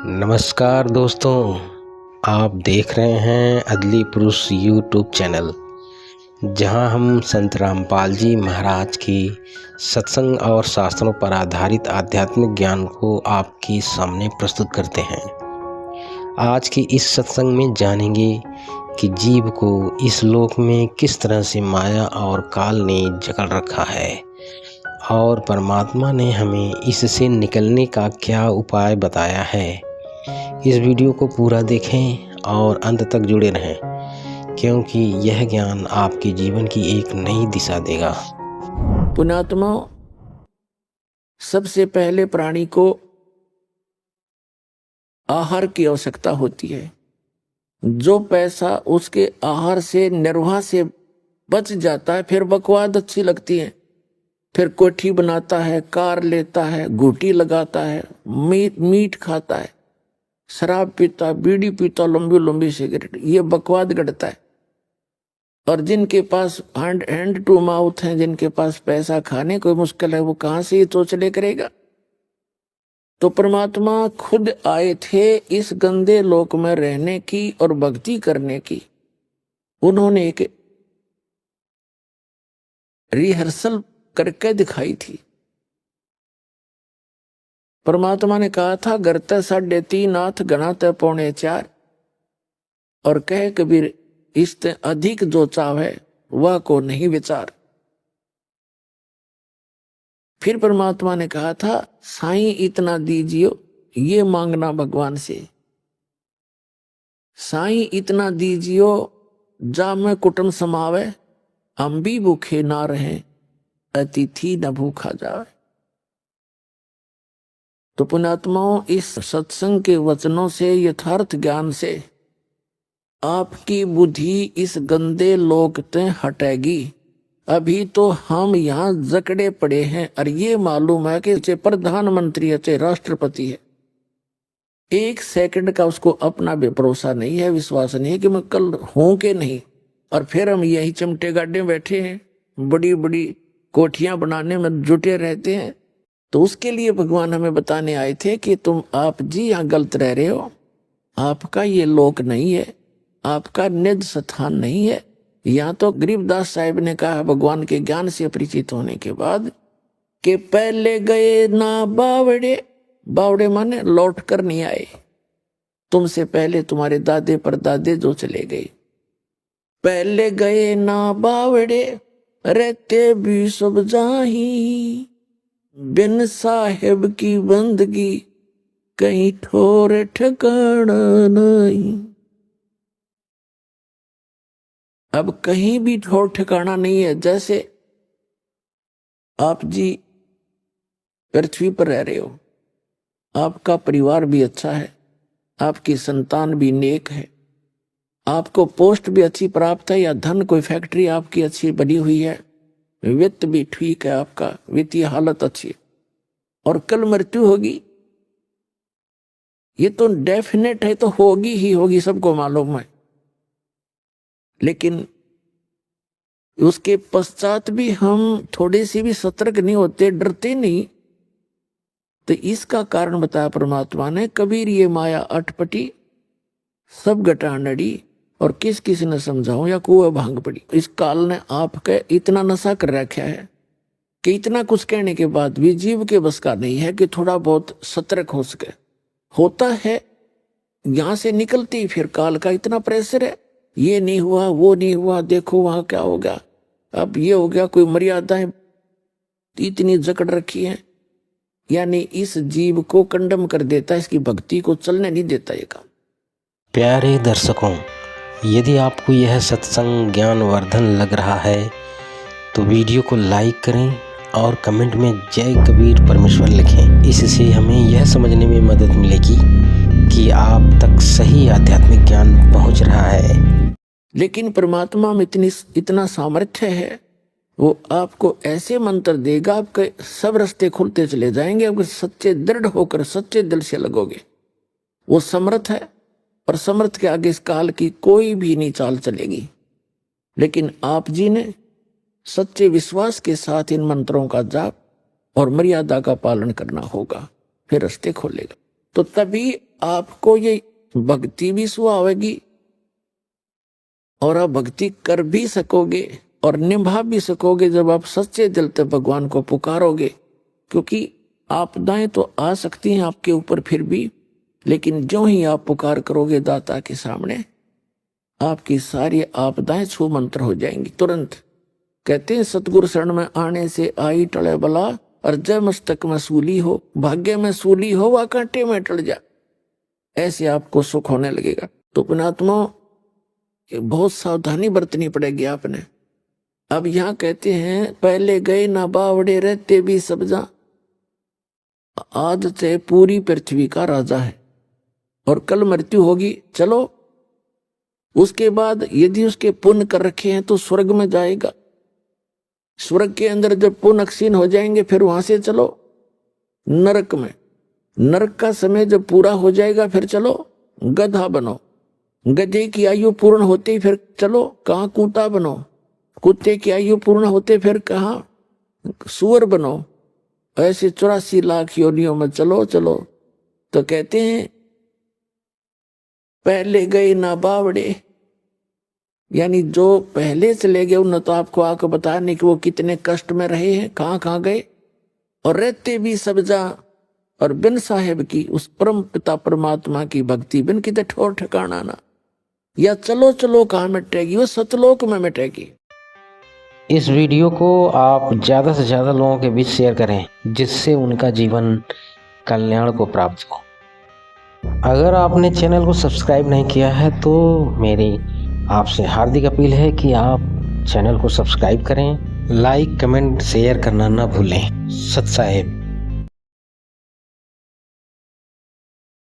नमस्कार दोस्तों, आप देख रहे हैं अदली पुरुष यूट्यूब चैनल, जहां हम संत रामपाल जी महाराज की सत्संग और शास्त्रों पर आधारित आध्यात्मिक ज्ञान को आपके सामने प्रस्तुत करते हैं। आज की इस सत्संग में जानेंगे कि जीव को इस लोक में किस तरह से माया और काल ने जकड़ रखा है और परमात्मा ने हमें इससे निकलने का क्या उपाय बताया है। इस वीडियो को पूरा देखें और अंत तक जुड़े रहें, क्योंकि यह ज्ञान आपके जीवन की एक नई दिशा देगा। पुण्यात्मा, सबसे पहले प्राणी को आहार की आवश्यकता होती है। जो पैसा उसके आहार से निर्वाह से बच जाता है, फिर बकवाद अच्छी लगती है, फिर कोठी बनाता है, कार लेता है, घूटी लगाता है, मीट खाता है, शराब पीता, बीड़ी पीता, लंबी लंबी सिगरेट, ये बकवाद गढ़ता है। और जिनके पास हैंड टू माउथ है, जिनके पास पैसा खाने को मुश्किल है, वो कहां से ये चोचले करेगा। तो परमात्मा खुद आए थे इस गंदे लोक में रहने की और भक्ति करने की। उन्होंने एक रिहर्सल करके दिखाई थी। परमात्मा ने कहा था, गरते 3.5 हाथ गणाते 4.25, और कहे कबीर, इससे अधिक जो चाहे वह को नहीं विचार। फिर परमात्मा ने कहा था, साईं इतना दीजियो, ये मांगना भगवान से। साईं इतना दीजियो, जा में कुटुंब समावे, हम भी भूखे ना रहे, अतिथि न भूखा जावे। तो पुण्यात्माओं, इस सत्संग के वचनों से, यथार्थ ज्ञान से आपकी बुद्धि इस गंदे लोक से हटेगी। अभी तो हम यहाँ जकड़े पड़े हैं, और ये मालूम है कि चाहे प्रधानमंत्री है, चाहे राष्ट्रपति है, एक सेकंड का उसको अपना भी भरोसा नहीं है, विश्वास नहीं है कि मैं कल हूं कि नहीं। और फिर हम यही चमटे गाड्डे बैठे हैं, बड़ी बड़ी कोठियां बनाने में जुटे रहते हैं। तो उसके लिए भगवान हमें बताने आए थे कि आप जी यहाँ गलत रह रहे हो। आपका ये लोक नहीं है, आपका निज स्थान नहीं है। यहाँ तो गरीबदास साहिब ने कहा, भगवान के ज्ञान से परिचित होने के बाद, कि पहले गए ना बावड़े, बावड़े माने लौट कर नहीं आए, तुमसे पहले तुम्हारे दादे परदादे जो चले गए। पहले गए ना बावड़े, रहते भी सब जाही, बिन साहेब की बंदगी कहीं ठोर ठिकाना नहीं। अब कहीं भी ठोर ठिकाना नहीं है। जैसे आप जी पृथ्वी पर रह रहे हो, आपका परिवार भी अच्छा है, आपकी संतान भी नेक है, आपको पोस्ट भी अच्छी प्राप्त है, या धन कोई फैक्ट्री आपकी अच्छी बनी हुई है, वित्त भी ठीक है, आपका वित्तीय हालत अच्छी है, और कल मृत्यु होगी, ये तो डेफिनेट है, तो होगी ही होगी, सबको मालूम है। लेकिन उसके पश्चात भी हम थोड़े से भी सतर्क नहीं होते, डरते नहीं। तो इसका कारण बताया परमात्मा ने, कबीर ये माया अटपटी, सब घटानड़ी, और किस किस ने समझाऊं या कुएं भांग पड़ी। इस काल ने आपके इतना नशा कर रखा है कि इतना कुछ कहने के बाद भी जीव के बस का नहीं है कि थोड़ा बहुत सतर्क हो सके। होता है, यहां से निकलते ही फिर काल का इतना प्रेशर है, ये नहीं हुआ, वो नहीं हुआ, देखो वहां क्या हो गया, अब ये हो गया, कोई मर्यादाएं इतनी जकड़ रखी है, यानी इस जीव को कंडम कर देता है, इसकी भक्ति को चलने नहीं देता ये काम। प्यारे दर्शकों, यदि आपको यह सत्संग ज्ञानवर्धन लग रहा है तो वीडियो को लाइक करें और कमेंट में जय कबीर परमेश्वर लिखें। इससे हमें यह समझने में मदद मिलेगी कि आप तक सही आध्यात्मिक ज्ञान पहुंच रहा है। लेकिन परमात्मा में इतना सामर्थ्य है, वो आपको ऐसे मंत्र देगा, आपके सब रास्ते खुलते चले जाएंगे, आपके सच्चे दृढ़ होकर सच्चे दिल से लगोगे। वो समर्थ है, और समर्थ के आगे इस काल की कोई भी नहीं चाल चलेगी। लेकिन आप जी ने सच्चे विश्वास के साथ इन मंत्रों का जाप और मर्यादा का पालन करना होगा, फिर रास्ते खोलेगा। तो तभी आपको ये भक्ति भी सुहावेगी और आप भक्ति कर भी सकोगे और निभा भी सकोगे जब आप सच्चे दिल से भगवान को पुकारोगे। क्योंकि आपदाएं तो आ सकती हैं आपके ऊपर फिर भी, लेकिन जो ही आप पुकार करोगे दाता के सामने, आपकी सारी आपदाएं छू मंत्र हो जाएंगी तुरंत। कहते हैं सतगुरु शरण में आने से आई टले बला, और जय मस्तक में सूली हो, भाग्य में सूली हो वह कांटे में टल जा, ऐसे आपको सुख होने लगेगा। तो पुणात्मा बहुत सावधानी बरतनी पड़ेगी आपने। अब यहां कहते हैं पहले गए ना बावड़े रहते भी सब्जा, आज से पूरी पृथ्वी का राजा है और कल मृत्यु होगी। चलो उसके बाद यदि उसके पुण्य कर रखे हैं तो स्वर्ग में जाएगा। स्वर्ग के अंदर जब पुण्य क्षीण हो जाएंगे फिर वहां से चलो नरक में। नरक का समय जब पूरा हो जाएगा फिर चलो गधा बनो। गधे की आयु पूर्ण होते ही फिर चलो कहाँ कूता बनो। कुत्ते की आयु पूर्ण होते फिर कहाँ सुअर बनो। ऐसे 84 लाख योनियों में चलो चलो। तो कहते हैं पहले गए ना बावड़े, यानी जो पहले चले गए उन्होंने तो आपको आके बताया नहीं कि वो कितने कष्ट में रहे हैं, कहाँ कहाँ गए। और रहते भी सब्जा, और बिन साहेब की उस परम पिता परमात्मा की भक्ति बिन कितने ठोर ठिकाना ना, या चलो चलो कहाँ मिटेगी, वो सतलोक में मिटेगी। इस वीडियो को आप ज़्यादा से ज़्यादा लोगों के बीच शेयर करें जिससे उनका जीवन कल्याण को प्राप्त हो। अगर आपने चैनल को सब्सक्राइब नहीं किया है तो मेरी आपसे हार्दिक अपील है कि आप चैनल को सब्सक्राइब करें, लाइक कमेंट शेयर करना ना भूलें। सत साहेब।